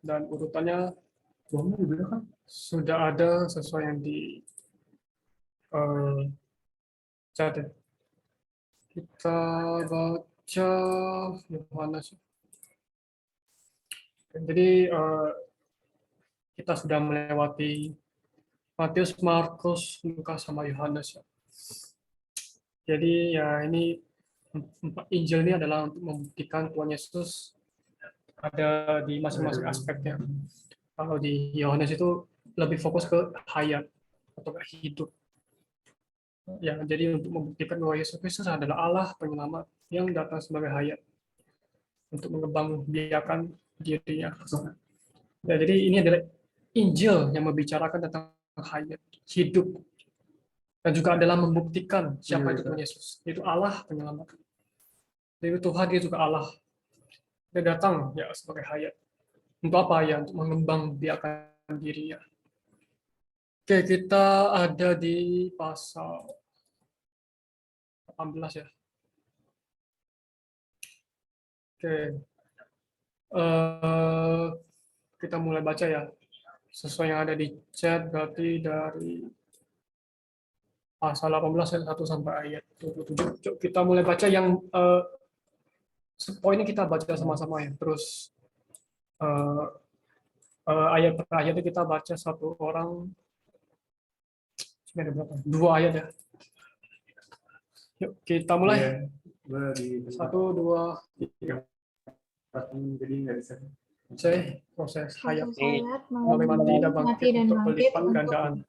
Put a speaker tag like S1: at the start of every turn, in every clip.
S1: dan urutannya sudah ada sesuai yang di catat. Kita baca Yohanes. Jadi kita sudah melewati Matius, Markus, Lukas, sama Yohanes. Jadi ya ini empat Injil ini adalah untuk membuktikan Tuhan Yesus ada di masing-masing aspeknya. Kalau di Yohanes itu lebih fokus ke hayat atau ke hidup. Ya, jadi untuk membuktikan bahwa Yesus Kristus adalah Allah penyelamat yang datang sebagai hayat untuk mengembangbiakan dirinya. Ya, jadi ini adalah Injil yang membicarakan tentang hayat, hidup, dan juga adalah membuktikan siapa itu Tuhan Yesus. Itu Allah penyelamat. Jadi Tuhan dia juga Allah. Dia datang ya sebagai hayat. Untuk apa ya? Untuk mengembangbiakan dirinya. Oke, kita ada di pasal 18 ya. Oke. Kita mulai baca ya. Sesuai yang ada di chat berarti dari pasal 18 ayat 1 sampai ayat 27. Kita mulai baca yang poinnya kita baca sama-sama ya. Terus ayat per ayat kita baca satu orang. Ada berapa? 2 ayat ya. Yuk kita mulai. 1, 2, 3. Jadi nggak bisa. Proses hayat melalui mati dan bangkit untuk pelipat gandaan.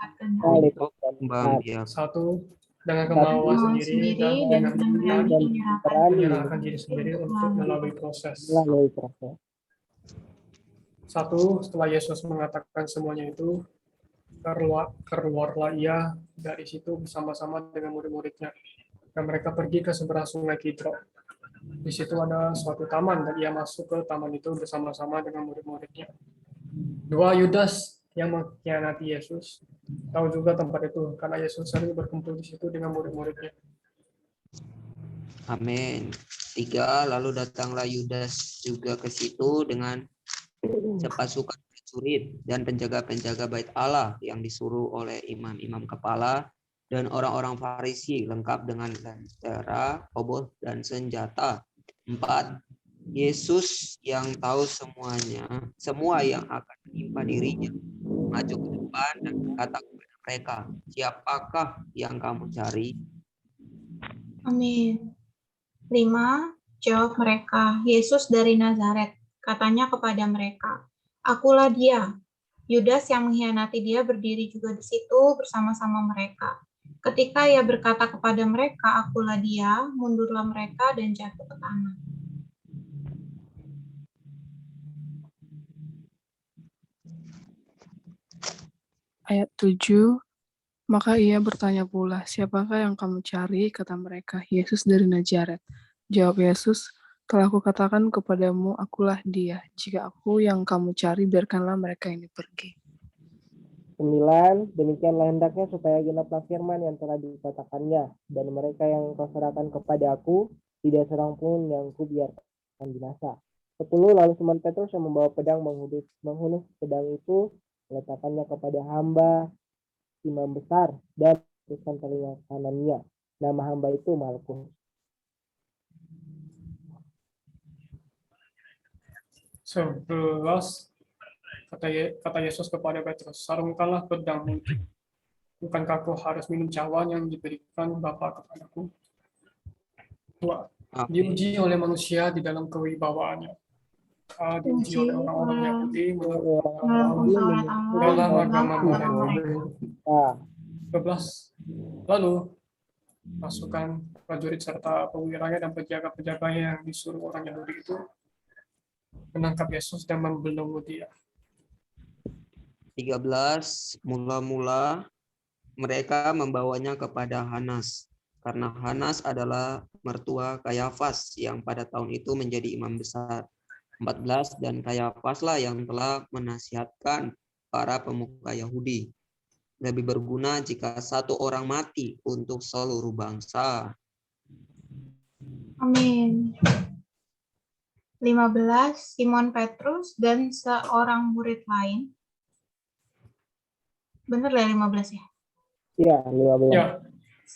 S1: Satu, dengan kemauan sendiri dan dengan menyerahkan diri sendiri untuk melalui proses. Satu, setelah Yesus mengatakan semuanya itu, keluarlah ia dari situ bersama-sama dengan murid-muridnya. Dan mereka pergi ke seberang sungai Kidron. Di situ ada suatu taman, dan ia masuk ke taman itu bersama-sama dengan murid-muridnya. 2, Yudas yang mengkhianati Yesus tahu juga tempat itu, karena Yesus sering berkumpul di situ dengan murid-muridnya.
S2: Amin. 3, lalu datanglah Yudas juga ke situ dengan sepasukan prajurit dan penjaga-penjaga bait Allah yang disuruh oleh imam-imam kepala dan orang-orang Farisi, lengkap dengan lentera, obor, dan senjata. 4, Yesus yang tahu semua yang akan menimpa dirinya, maju ke depan dan berkata kepada mereka, siapakah yang kamu cari?
S3: Amin. 5, jawab mereka, Yesus dari Nazaret. Katanya kepada mereka, akulah dia. Yudas yang mengkhianati dia berdiri juga di situ bersama-sama mereka. Ketika ia berkata kepada mereka, akulah dia, mundurlah mereka dan jatuh ke tanah.
S4: Ayat 7, maka ia bertanya pula, siapakah yang kamu cari? Kata mereka, Yesus dari Nazaret. Jawab Yesus, telah kukatakan kepadamu, akulah dia. Jika aku yang kamu cari, biarkanlah mereka ini pergi.
S5: 9, demikianlah hendaknya supaya genaplah firman yang telah dikatakannya, dan mereka yang kau serahkan kepada aku, tidak seorang pun yang kubiarkan binasa. 10, lalu Simon Petrus yang membawa pedang menghunus pedang itu, meletakkannya kepada hamba imam besar, dan putuskan telinga kanannya. Nama hamba itu Malkus.
S1: 11, kata Yesus kepada Petrus, sarungkanlah pedangmu itu. Bukankah kau harus minum cawan yang diberikan Bapa kepadaku? 2, diuji oleh manusia di dalam kewibawaannya. Diuji oleh orang-orang Yahudi dalam agama mereka. 12, lalu pasukan prajurit serta perwiranya dan penjaga-penjaganya yang disuruh orang Yahudi itu menangkap Yesus dan membelenggu dia.
S2: 13, mula-mula mereka membawanya kepada Hanas, karena Hanas adalah mertua Kayafas yang pada tahun itu menjadi imam besar. 14, dan Kayafaslah yang telah menasihatkan para pemuka Yahudi, lebih berguna jika satu orang mati untuk seluruh bangsa.
S3: Amin. 15, Simon Petrus dan seorang murid lain. Bener ya 15 ya?
S5: Iya, 15.
S1: Ya,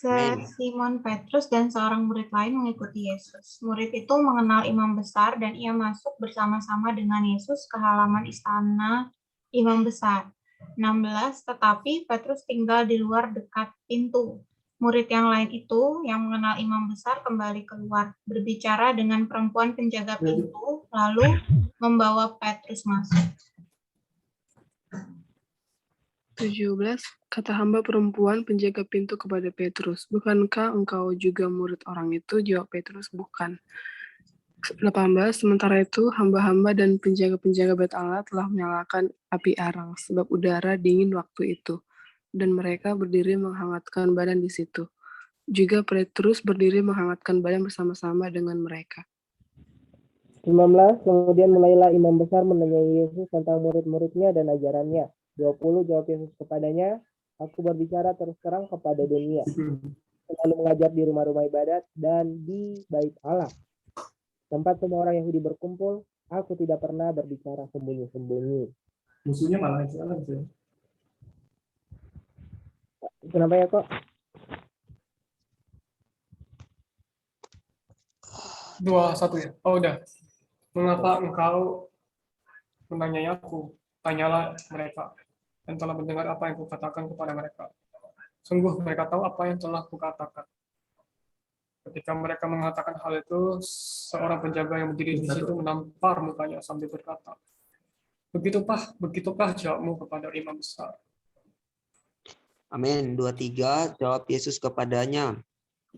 S2: Amin.
S3: Simon Petrus dan seorang murid lain mengikuti Yesus. Murid itu mengenal imam besar dan ia masuk bersama-sama dengan Yesus ke halaman istana imam besar. 16, tetapi Petrus tinggal di luar dekat pintu. Murid yang lain itu yang mengenal imam besar kembali keluar, berbicara dengan perempuan penjaga pintu, lalu membawa Petrus masuk.
S4: 17, kata hamba perempuan penjaga pintu kepada Petrus, bukankah engkau juga murid orang itu? Jawab Petrus, bukan. 18, sementara itu hamba-hamba dan penjaga-penjaga bait Allah telah menyalakan api arang, sebab udara dingin waktu itu, dan mereka berdiri menghangatkan badan di situ. Juga Petrus berdiri menghangatkan badan bersama-sama dengan mereka.
S5: 19, kemudian mulailah imam besar menanyai Yesus tentang murid-muridnya dan ajarannya. 20, jawab Yesus kepadanya, aku berbicara terus terang kepada dunia. Selalu mengajar di rumah-rumah ibadat dan di bait Allah. Tempat semua orang Yahudi berkumpul, aku tidak pernah berbicara sembunyi-sembunyi.
S1: musuhnya malah Israel gitu.
S5: Kenapa ya kok?
S1: 21 ya. Oh udah. Mengapa engkau menanyai aku? Tanyalah mereka dan telah mendengar apa yang kukatakan kepada mereka. Sungguh mereka tahu apa yang telah kukatakan. Ketika mereka mengatakan hal itu, seorang penjaga yang berdiri di situ menampar mukanya sambil berkata, Begitukah jawabmu kepada imam besar?
S2: Amin. 23, jawab Yesus kepadanya,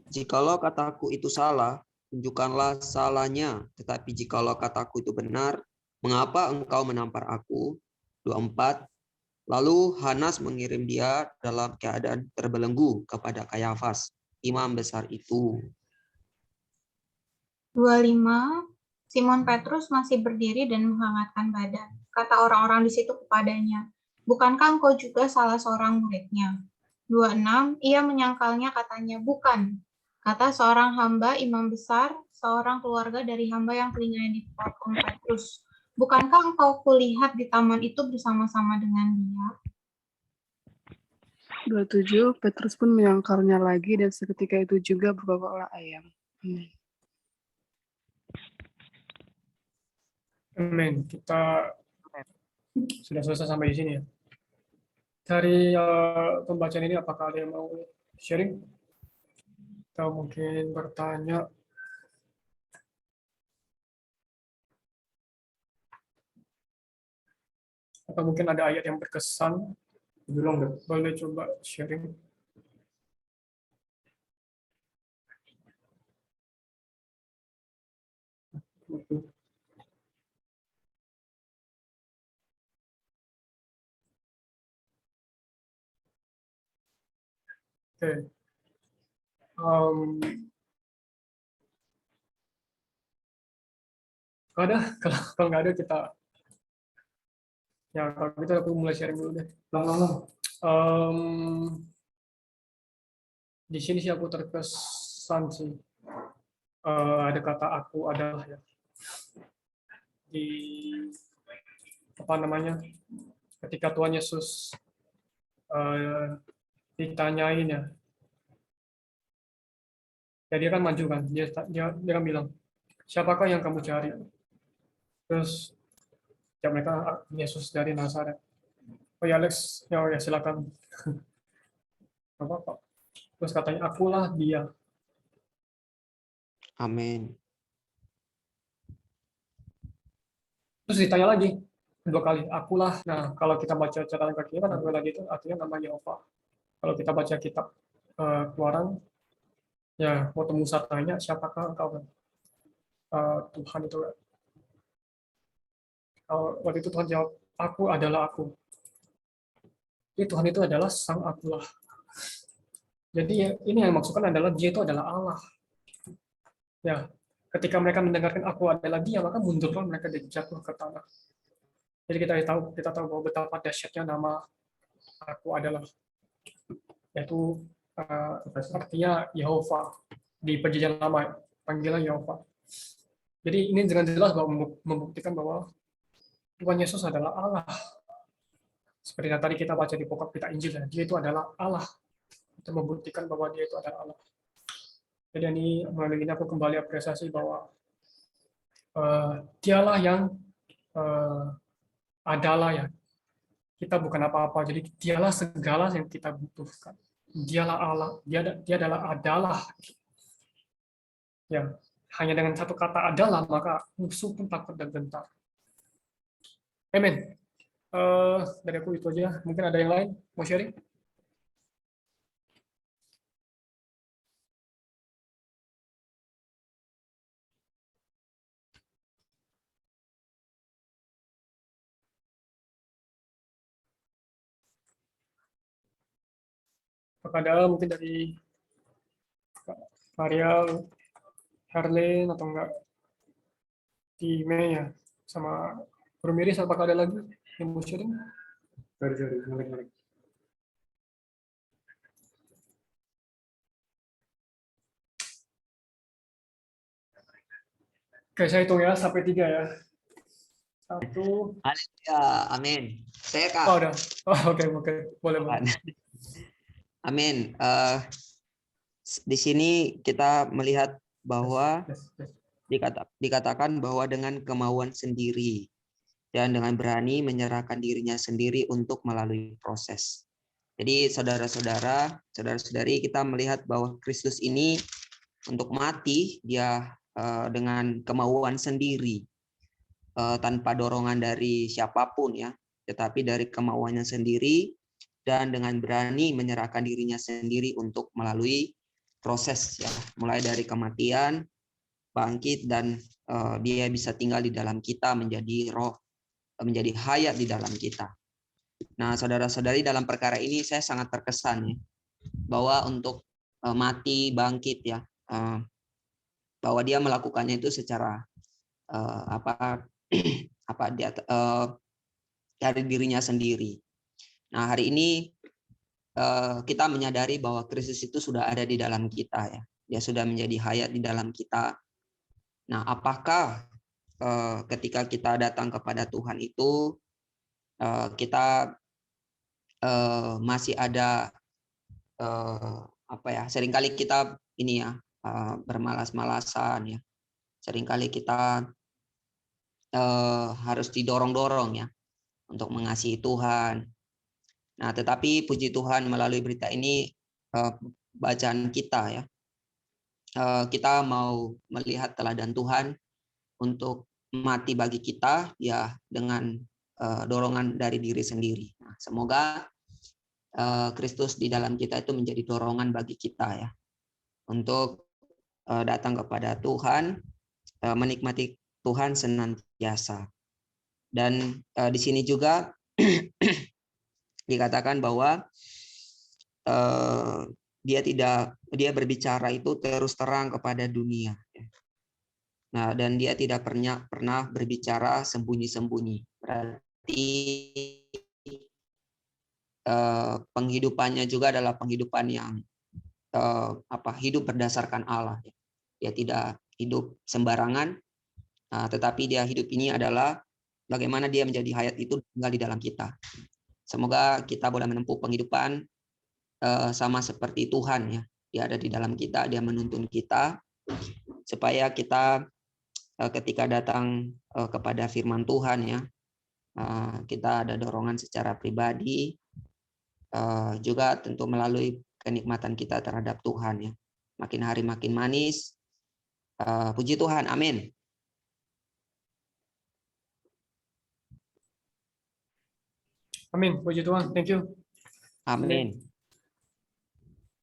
S2: jikalau kataku itu salah, tunjukkanlah salahnya. Tetapi jikalau kataku itu benar, mengapa engkau menampar aku? 24, lalu Hanas mengirim dia dalam keadaan terbelenggu kepada Kayafas, imam besar itu.
S3: 25, Simon Petrus masih berdiri dan menghangatkan badan. Kata orang-orang di situ kepadanya, bukankah engkau juga salah seorang muridnya? 26, ia menyangkalnya katanya, bukan. Kata seorang hamba imam besar, seorang keluarga dari hamba yang telinganya dipotong Petrus. Bukankah engkau kulihat di taman itu bersama-sama dengan dia?
S4: 27, Petrus pun menyangkalnya lagi dan seketika itu juga berkokoklah ayam.
S1: Amin. Kita sudah selesai sampai di sini ya. Dari pembacaan ini apakah ada yang mau sharing? Atau mungkin bertanya? Atau mungkin ada ayat yang berkesan? Belum deh. Boleh coba sharing. Oke. Kalau nggak ada kita ya kalau gitu aku mulai sharing dulu deh. Di sini sih aku terkesan sih. Ada kata aku adalah ya di apa namanya ketika Tuhan Yesus ditanyain ya dia kan maju kan dia kan bilang siapakah yang kamu cari, terus ya mereka Yesus dari Nazaret. Oh ya Alex ya silakan. Nggak apa-apa. Terus katanya akulah dia.
S2: Amin.
S1: Terus ditanya lagi 2 kali, akulah. Nah, kalau kita baca catatan kaki kan aku lagi itu artinya nama Yehova. Kalau kita baca kitab Keluaran, ya waktu Musa tanya siapakah engkau? Tuhan itu. Waktu itu Tuhan jawab, aku adalah aku. Jadi Tuhan itu adalah sang akulah. Jadi ini yang dimaksudkan adalah dia itu adalah Allah. Ya, ketika mereka mendengarkan aku adalah dia, maka mundurlah mereka dan jatuh ke tanah. Jadi kita tahu bahwa betapa dahsyatnya nama aku adalah, yaitu artinya Yehova di perjanjian lama, panggilan Yehova. Jadi ini dengan jelas bahwa membuktikan bahwa Tuhan Yesus adalah Allah. Seperti yang tadi kita baca di pokok kita Injil, ya, dia itu adalah Allah. Itu membuktikan bahwa dia itu adalah Allah. Jadi ini melalui ini aku kembali apresiasi bahwa dialah yang adalah ya. Kita bukan apa-apa. Jadi dialah segala yang kita butuhkan. Dialah Allah. Dia adalah. Ya, hanya dengan satu kata adalah maka musuh pun takut dan gentar. Amin. Dari aku itu aja. Mungkin ada yang lain mau sharing? Apakah ada mungkin dari Mariel, Herlin, atau enggak di Mei ya, sama Bro Miris, apakah ada lagi yang mau sharing? Sorry. Oke, saya hitung ya, sampai 3 ya. 1.
S2: Haleluya, amin. Saya Kak.
S1: Oh, udah. Oh, oke. Boleh.
S2: Amin. Di sini kita melihat bahwa
S1: Yes.
S2: dikatakan bahwa dengan kemauan sendiri dan dengan berani menyerahkan dirinya sendiri untuk melalui proses. Jadi saudara-saudari, kita melihat bahwa Kristus ini untuk mati dia dengan kemauan sendiri, tanpa dorongan dari siapapun ya, tetapi dari kemauannya sendiri dan dengan berani menyerahkan dirinya sendiri untuk melalui proses ya, mulai dari kematian, bangkit, dan dia bisa tinggal di dalam kita, menjadi roh, menjadi hayat di dalam kita. Nah, saudara-saudari, dalam perkara ini saya sangat terkesan ya, bahwa untuk mati, bangkit ya, bahwa dia melakukannya itu secara dari dirinya sendiri. Nah, hari ini kita menyadari bahwa Kristus itu sudah ada di dalam kita ya. Dia sudah menjadi hayat di dalam kita. Nah, apakah ketika kita datang kepada Tuhan itu kita masih ada seringkali kita ini ya bermalas-malasan ya. Seringkali kita harus didorong-dorong ya untuk mengasihi Tuhan. Nah, tetapi puji Tuhan melalui berita ini, bacaan kita ya, kita mau melihat teladan Tuhan untuk mati bagi kita ya dengan dorongan dari diri sendiri. Nah, semoga Kristus di dalam kita itu menjadi dorongan bagi kita ya untuk datang kepada Tuhan, menikmati Tuhan senantiasa. Dan di sini juga dikatakan bahwa dia berbicara itu terus terang kepada dunia. Nah, dan dia tidak pernah berbicara sembunyi-sembunyi. Berarti penghidupannya juga adalah penghidupan yang hidup berdasarkan Allah. Dia tidak hidup sembarangan, tetapi dia hidup ini adalah bagaimana dia menjadi hayat itu tinggal di dalam kita. Semoga kita boleh menempuh penghidupan sama seperti Tuhan ya. Dia ada di dalam kita, dia menuntun kita supaya kita ketika datang kepada firman Tuhan ya, kita ada dorongan secara pribadi, juga tentu melalui kenikmatan kita terhadap Tuhan ya. Makin hari makin manis. Puji Tuhan, amin.
S1: Amin, puji Tuhan, thank you.
S2: Amin.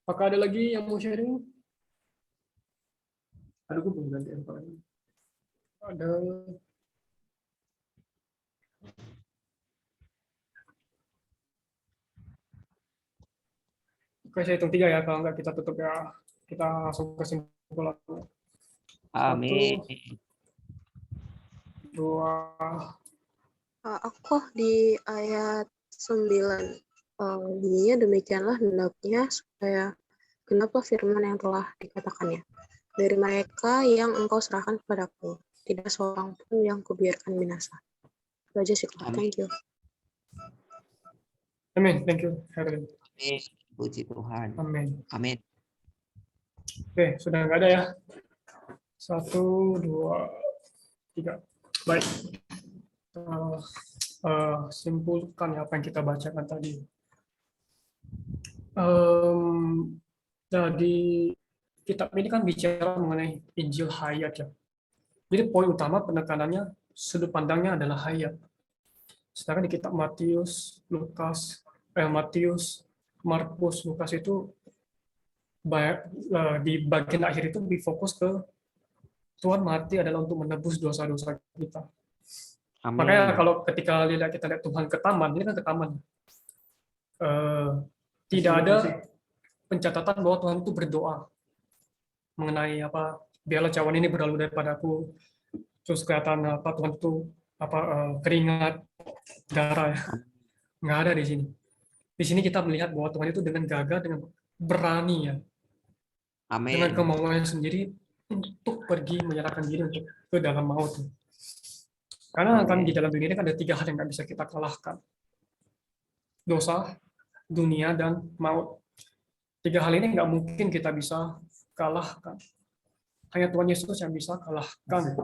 S1: Apakah ada lagi yang mau sharing? Aduh, gue belum ganti info lagi. Ada. Oke, saya hitung 3 ya, kalau enggak kita tutup ya. Kita langsung kesimpulan.
S2: Amin.
S1: 1, 2.
S6: Aku di ayat 9. Bunyinya demikianlah hendaknya supaya genaplah firman yang telah dikatakannya. Dari mereka yang engkau serahkan kepadaku, tidak seorang pun yang kubiarkan binasa. Itu aja sih, Kak.
S2: Amin.
S6: Thank you.
S1: Amin. Thank you, Herlin.
S2: Amin. Puji Tuhan.
S1: Amin.
S2: Amin.
S1: Oke, sudah nggak ada ya? 1, 2, 3. Baik. Simpulkan ya apa yang kita bacakan tadi. Jadi kitab ini kan bicara mengenai Injil hayat ya. Jadi poin utama penekanannya sudut pandangnya adalah hayat. Sedangkan di kitab Matius, Markus, Lukas itu di bagian akhir itu difokus ke Tuhan mati adalah untuk menebus dosa-dosa kita. Makanya
S2: Amin.
S1: kalau ketika kita lihat Tuhan ke taman, ini kan ke taman. Tidak ada pencatatan bahwa Tuhan itu berdoa mengenai apa, biarlah cawan ini berlalu daripadaku, terus kelihatan apa Tuhan itu apa keringat, darah ya. Nggak ada di sini. Di sini kita melihat bahwa Tuhan itu dengan gagah, dengan berani ya, dengan
S2: Amin.
S1: kemauannya sendiri untuk pergi menyerahkan diri untuk ke dalam maut. Karena kan di dalam dunia ini kan ada 3 hal yang nggak bisa kita kalahkan. Dosa, dunia, dan maut. 3 hal ini nggak mungkin kita bisa kalahkan. Hanya Tuhan Yesus yang bisa kalahkan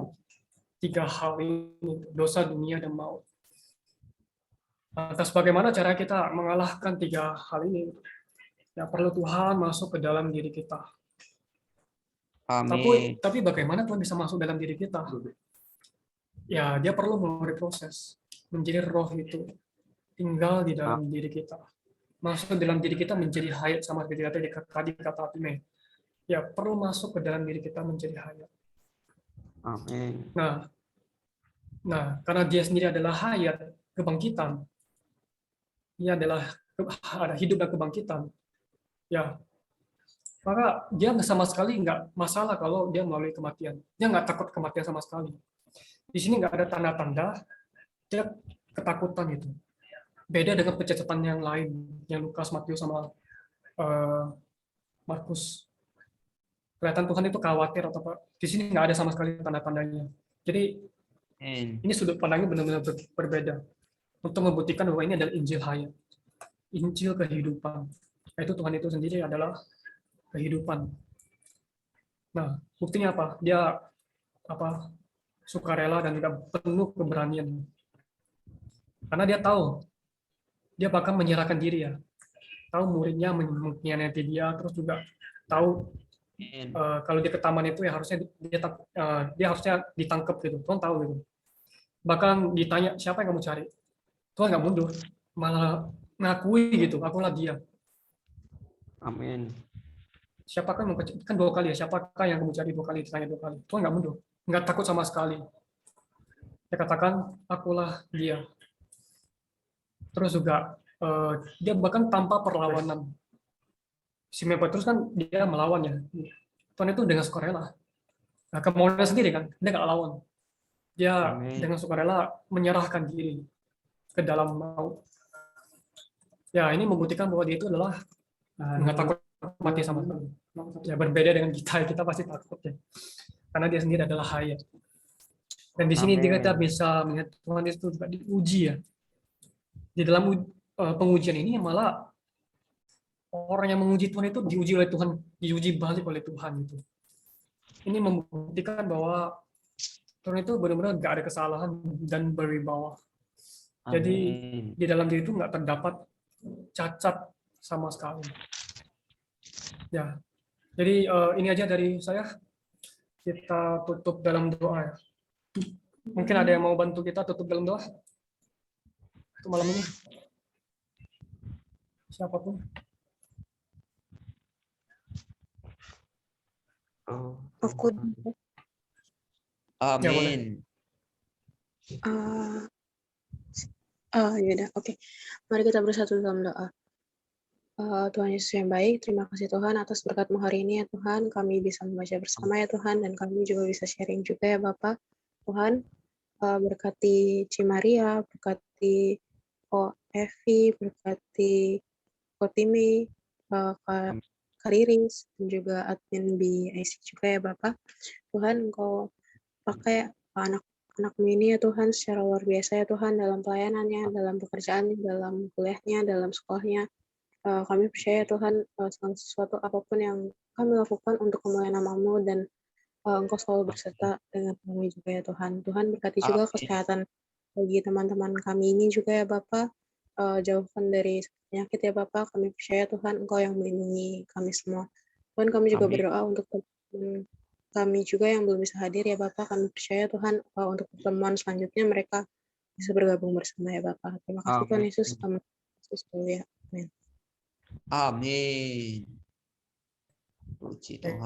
S1: 3 hal ini, dosa, dunia, dan maut. Atas bagaimana cara kita mengalahkan 3 hal ini? Ya perlu Tuhan masuk ke dalam diri kita.
S2: Amin.
S1: Tapi bagaimana Tuhan bisa masuk dalam diri kita? Ya, dia perlu melalui proses. Menjadi roh itu tinggal di dalam diri kita. Masuk ke dalam diri kita menjadi hayat sama seperti tadi kata Atime. Ya, perlu masuk ke dalam diri kita menjadi hayat.
S2: Amin.
S1: Nah, karena dia sendiri adalah hayat, kebangkitan. Dia adalah ada hidup dan kebangkitan. Ya, maka dia sama sekali nggak masalah kalau dia melalui kematian. Dia nggak takut kematian sama sekali. Di sini nggak ada tanda-tanda dia ketakutan itu. Beda dengan pencatatan yang lain, yang Lukas, Matius, sama Markus. Kelihatan Tuhan itu khawatir atau apa. Di sini nggak ada sama sekali tanda-tandanya. Jadi ini sudut pandangnya benar-benar berbeda. Untuk membuktikan bahwa ini adalah Injil hayat. Injil kehidupan. Itu Tuhan itu sendiri adalah kehidupan. Nah, buktinya apa? Dia sukarela dan juga penuh keberanian. Karena dia tahu dia bahkan menyerahkan diri ya. Tahu muridnya mengkhianati dia, terus juga tahu kalau dia ke taman itu ya harusnya dia harusnya ditangkap gitu. Tuhan tahu gitu. Bahkan ditanya siapa yang kamu cari, Tuhan nggak mundur, malah ngakui gitu, akulah dia.
S2: Amin.
S1: Siapakah kan 2 kali ya, siapakah yang kamu cari 2 kali, ditanya 2 kali. Tuhan nggak mundur, nggak takut sama sekali. Dia katakan akulah dia. Terus juga dia bahkan tanpa perlawanan. Simon Petrus kan dia melawan ya. Tuhan itu dengan sukarela. Nah, kemauannya sendiri kan, dia nggak lawan. Dia dengan sukarela menyerahkan diri ke dalam maut. Ya, ini membuktikan bahwa dia itu adalah nggak takut mati sama sekali. Ya, berbeda dengan kita pasti takut ya. Karena dia sendiri adalah hayat. Dan di sini kita bisa melihat Tuhan itu juga diuji ya. Di dalam pengujian ini malah orang yang menguji Tuhan itu diuji oleh Tuhan, diuji balik oleh Tuhan itu. Ini membuktikan bahwa Tuhan itu benar-benar nggak ada kesalahan dan berwibawa. Jadi di dalam diri itu nggak terdapat cacat sama sekali. Ya, jadi ini aja dari saya. Kita tutup dalam doa ya. Mungkin ada yang mau bantu kita tutup dalam doa untuk malam ini? Siapapun.
S6: Aku
S2: Amin.
S6: Yaudah, oke. Mari kita bersatu dalam doa. Tuhan Yesus yang baik, terima kasih Tuhan atas berkat-Mu hari ini ya Tuhan. Kami bisa membaca bersama ya Tuhan, dan kami juga bisa sharing juga ya Bapak. Tuhan, berkati Cimaria, berkati Ko Evi, berkati Ko Timi, Kak Riris, dan juga admin BIC juga ya Bapak. Tuhan, Engkau pakai anak-anakmu ini ya Tuhan secara luar biasa ya Tuhan dalam pelayanannya, dalam pekerjaannya, dalam kuliahnya, dalam sekolahnya. Kami percaya Tuhan segala sesuatu apapun yang kami lakukan untuk kemuliaan nama-Mu dan Engkau selalu berserta dengan kami juga ya Tuhan. Tuhan berkati juga
S2: Amin.
S6: kesehatan bagi teman-teman kami ini juga ya Bapa. Jauhkan dari penyakit ya Bapa. Kami percaya Tuhan Engkau yang melindungi kami semua. Tuhan kami juga
S2: Amin.
S6: berdoa untuk teman kami juga yang belum bisa hadir ya Bapa. Kami percaya Tuhan untuk pertemuan selanjutnya mereka bisa bergabung bersama ya Bapa. Terima kasih Tuhan
S2: Amin.
S6: Yesus. Kami Yesus ya. Amin.
S2: Amin. Puji Tuhan.